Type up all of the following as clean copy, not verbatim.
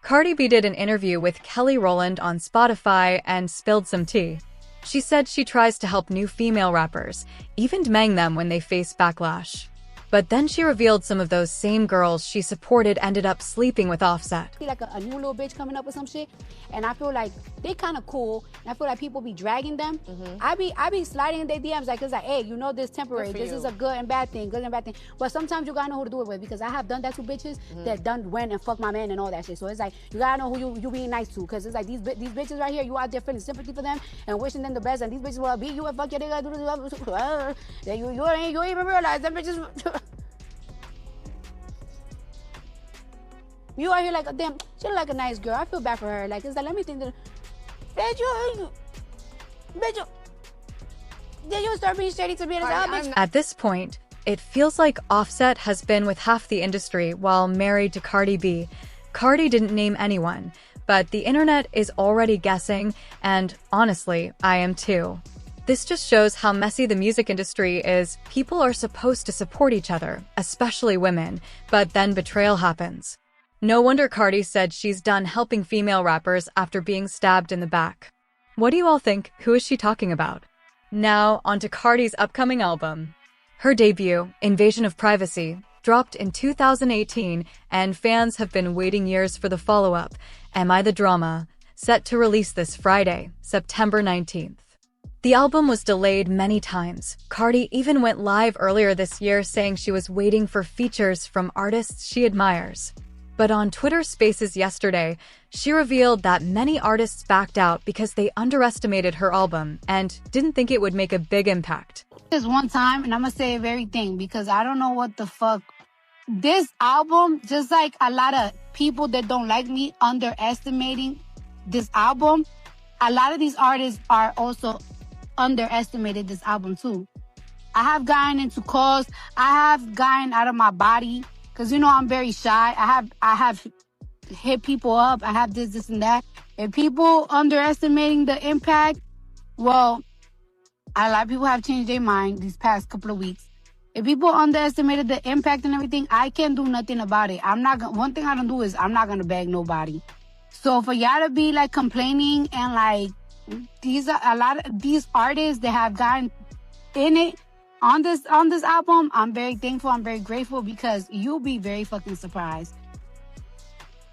Cardi B did an interview with Kelly Rowland on Spotify and spilled some tea. She said she tries to help new female rappers, even demanding them when they face backlash. But then she revealed some of those same girls she supported ended up sleeping with Offset. Like a new little bitch coming up with some shit, and I feel like they kind of cool, and I feel like people be dragging them. I be sliding in their DMs like, it's like, hey, you know this temporary, this is a good and bad thing, but sometimes you gotta know who to do it with, because I have done that to bitches that done went and fucked my man and all that shit. So it's like, you gotta know who you being nice to, because it's like these bitches right here, you out there feeling sympathy for them and wishing them the best, and these bitches will beat you and fuck your nigga, you ain't even realize them bitches. You are here like, damn, she look like a nice girl. I feel bad for her. Like, it's like, let me think that, bitch, you start being shady to me as well, bitch. At this point, it feels like Offset has been with half the industry while married to Cardi B. Cardi didn't name anyone, but the internet is already guessing, and honestly, I am too. This just shows how messy the music industry is. People are supposed to support each other, especially women, but then betrayal happens. No wonder Cardi said she's done helping female rappers after being stabbed in the back. What do you all think? Who is she talking about? Now, onto Cardi's upcoming album. Her debut, Invasion of Privacy, dropped in 2018, and fans have been waiting years for the follow-up, Am I the Drama, set to release this Friday, September 19th. The album was delayed many times. Cardi even went live earlier this year saying she was waiting for features from artists she admires. But on Twitter Spaces yesterday, she revealed that many artists backed out because they underestimated her album and didn't think it would make a big impact. This one time, and I'm gonna say everything because I don't know what the fuck. This album, just like a lot of people that don't like me underestimating this album, a lot of these artists are also underestimated this album too. I have gotten into calls, I have gotten out of my body. Cause you know I'm very shy. I have hit people up. I have this and that. And people underestimating the impact, well, a lot of people have changed their mind these past couple of weeks. If people underestimated the impact and everything, I can't do nothing about it. One thing I don't do is I'm not gonna beg nobody. So for y'all to be like complaining and like these are a lot of these artists that have gotten in it. On this album, I'm very thankful, I'm very grateful because you'll be very fucking surprised.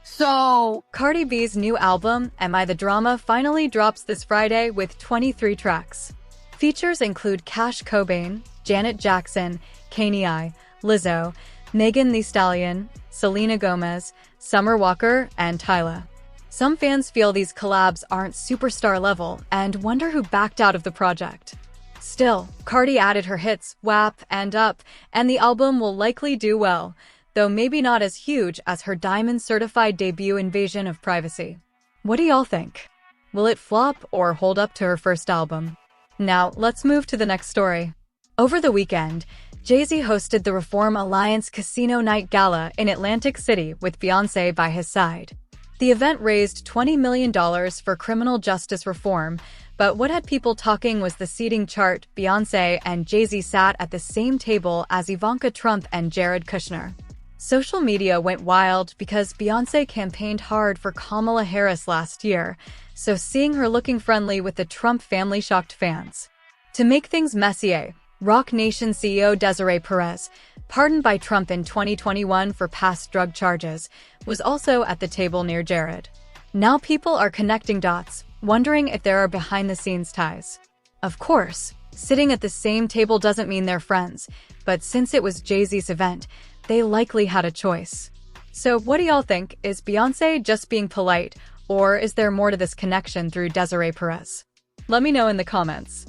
So, Cardi B's new album, Am I the Drama, finally drops this Friday with 23 tracks. Features include Cash Cobain, Janet Jackson, Kanye I, Lizzo, Megan Thee Stallion, Selena Gomez, Summer Walker, and Tyla. Some fans feel these collabs aren't superstar level and wonder who backed out of the project. Still, Cardi added her hits, WAP and Up, and the album will likely do well, though maybe not as huge as her diamond-certified debut Invasion of Privacy. What do y'all think? Will it flop or hold up to her first album? Now, let's move to the next story. Over the weekend, Jay-Z hosted the Reform Alliance Casino Night Gala in Atlantic City with Beyoncé by his side. The event raised $20 million for criminal justice reform, but what had people talking was the seating chart. Beyoncé and Jay-Z sat at the same table as Ivanka Trump and Jared Kushner. Social media went wild because Beyoncé campaigned hard for Kamala Harris last year, so seeing her looking friendly with the Trump family shocked fans. To make things messier, Roc Nation CEO Desiree Perez, pardoned by Trump in 2021 for past drug charges, was also at the table near Jared. Now people are connecting dots, wondering if there are behind-the-scenes ties. Of course, sitting at the same table doesn't mean they're friends, but since it was Jay-Z's event, they likely had a choice. So what do y'all think? Is Beyoncé just being polite, or is there more to this connection through Desiree Perez? Let me know in the comments.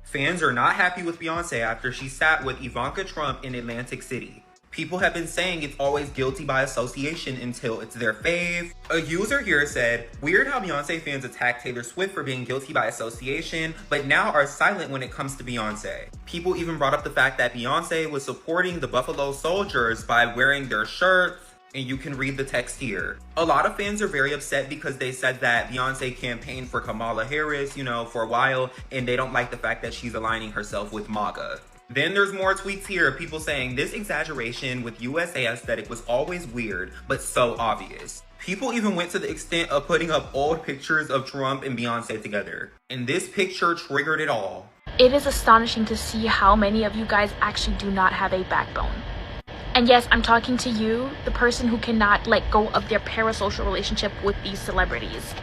Fans are not happy with Beyoncé after she sat with Ivanka Trump in Atlantic City. People have been saying it's always guilty by association until it's their fave. A user here said, weird how Beyoncé fans attack Taylor Swift for being guilty by association, but now are silent when it comes to Beyoncé. People even brought up the fact that Beyoncé was supporting the Buffalo Soldiers by wearing their shirts, and you can read the text here. A lot of fans are very upset because they said that Beyoncé campaigned for Kamala Harris, for a while, and they don't like the fact that she's aligning herself with MAGA. Then there's more tweets here of people saying this exaggeration with USA aesthetic was always weird, but so obvious. People even went to the extent of putting up old pictures of Trump and Beyoncé together. And this picture triggered it all. It is astonishing to see how many of you guys actually do not have a backbone. And yes, I'm talking to you, the person who cannot let go of their parasocial relationship with these celebrities.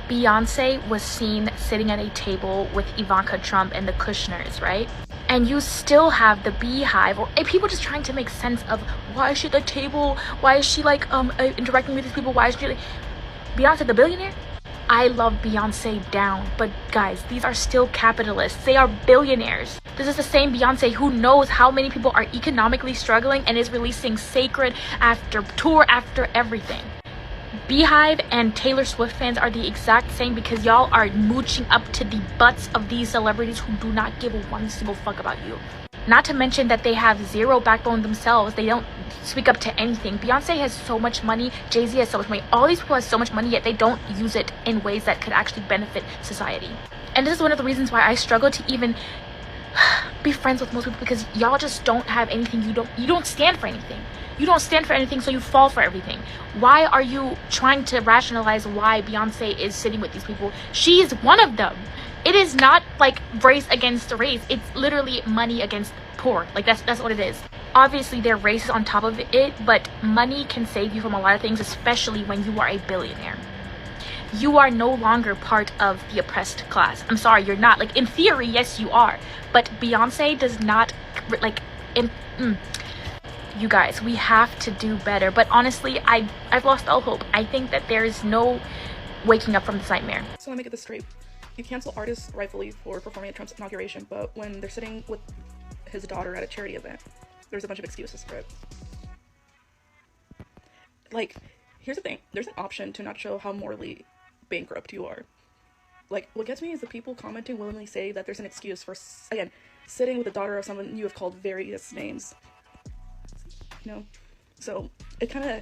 Beyoncé was seen sitting at a table with Ivanka Trump and the Kushners, right? And you still have the Beehive, or people just trying to make sense of why is she at the table? Why is she like interacting with these people? Why is she like Beyonce the billionaire? I love Beyonce down, but guys, these are still capitalists. They are billionaires. This is the same Beyonce who knows how many people are economically struggling and is releasing sacred after tour after everything. Beehive and Taylor Swift fans are the exact same because y'all are mooching up to the butts of these celebrities who do not give one single fuck about you. Not to mention that they have zero backbone themselves. They don't speak up to anything. Beyonce has so much money. Jay-Z has so much money. All these people have so much money, yet they don't use it in ways that could actually benefit society. And this is one of the reasons why I struggle to even be friends with most people, because y'all just don't have anything. You don't stand for anything. You don't stand for anything, so you fall for everything. Why are you trying to rationalize why Beyonce is sitting with these people? She is one of them. It is not like race against race. It's literally money against poor. Like that's what it is. Obviously, there are races on top of it, but money can save you from a lot of things, especially when you are a billionaire. You are no longer part of the oppressed class. I'm sorry, you're not. Like, in theory, yes, you are. But Beyonce does not, like, you guys, we have to do better. But honestly, I've lost all hope. I think that there is no waking up from this nightmare. So let me get this straight. You cancel artists rightfully for performing at Trump's inauguration, but when they're sitting with his daughter at a charity event, there's a bunch of excuses for it. Like, here's the thing. There's an option to not show how morally bankrupt you are. Like, what gets me is the people commenting willingly say that there's an excuse for, again, sitting with the daughter of someone you have called various names. You know? So, it kind of,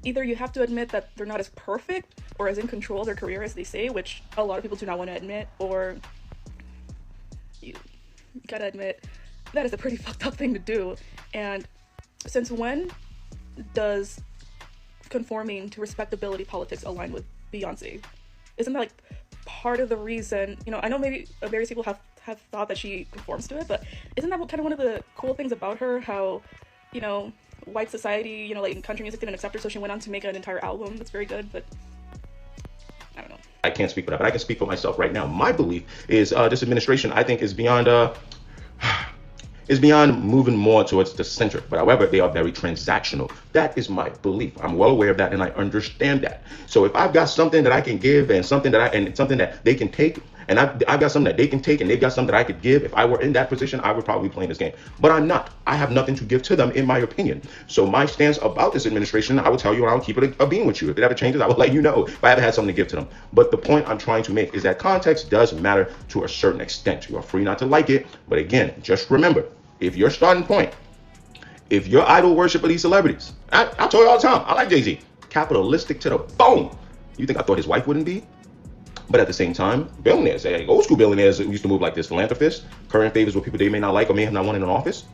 either you have to admit that they're not as perfect or as in control of their career as they say, which a lot of people do not want to admit, or you gotta admit that is a pretty fucked up thing to do. And since when does conforming to respectability politics align with Beyonce? Isn't that like part of the reason, you know, I know maybe various people have thought that she conforms to it, but isn't that kind of one of the cool things about her, how, you know, white society, you know, like in country music didn't accept her, so she went on to make an entire album that's very good, but I don't know. I can't speak for that, but I can speak for myself right now. My belief is this administration, I think, is beyond moving more towards the center. But however, they are very transactional. That is my belief. I'm well aware of that, and I understand that. So if I've got something that I can give, and something that they can take, and I've got something that they can take, and they've got something that I could give, if I were in that position, I would probably be playing this game. But I'm not. I have nothing to give to them, in my opinion. So my stance about this administration, I will tell you, and I will keep it a being with you. If it ever changes, I will let you know if I ever had something to give to them. But the point I'm trying to make is that context does matter to a certain extent. You are free not to like it, but again, just remember, if your starting point, if your idol worship of these celebrities, I told you all the time, I like Jay-Z, capitalistic to the bone. You think I thought his wife wouldn't be? But at the same time, billionaires, old school billionaires who used to move like this, philanthropists, current favors with people they may not like or may have not wanted in office.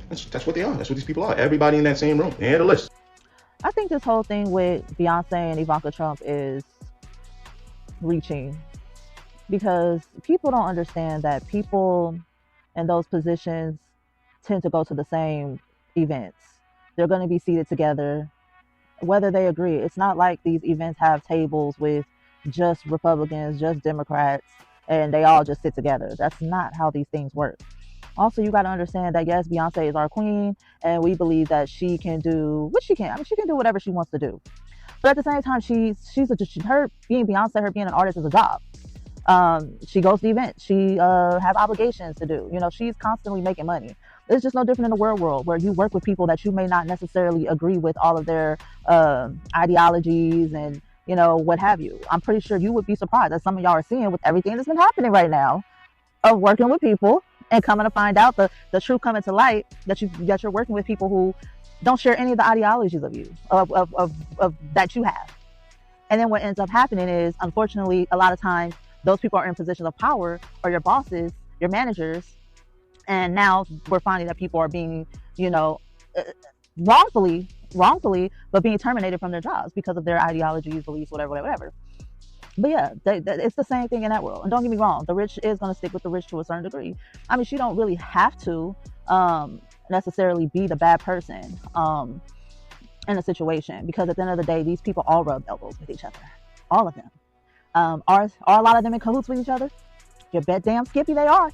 That's what they are. That's what these people are. Everybody in that same room. They had a list. I think this whole thing with Beyonce and Ivanka Trump is reaching, because people don't understand that people in those positions tend to go to the same events. They're going to be seated together, whether they agree. It's not like these events have tables with just Republicans, just Democrats, and they all just sit together. That's not how these things work. Also, you got to understand that, yes, Beyonce is our queen, and we believe that she can do what she can. I mean, she can do whatever she wants to do. But at the same time, her being Beyonce, her being an artist is a job. She goes to events. She has obligations to do. You know, she's constantly making money. It's just no different in the real world, where you work with people that you may not necessarily agree with all of their ideologies and, you know, what have you. I'm pretty sure you would be surprised, as some of y'all are seeing with everything that's been happening right now, of working with people and coming to find out the truth coming to light, that you're working with people who don't share any of the ideologies of you, of that you have. And then what ends up happening is, unfortunately, a lot of times those people are in positions of power, or your bosses, your managers. And now we're finding that people are being, you know, wrongfully, wrongfully, but being terminated from their jobs because of their ideologies, beliefs, whatever. But yeah, it's the same thing in that world. And don't get me wrong, the rich is going to stick with the rich to a certain degree. I mean, she don't really have to necessarily be the bad person in a situation, because at the end of the day, these people all rub elbows with each other, all of them. Are a lot of them in cahoots with each other? You bet damn Skippy they are.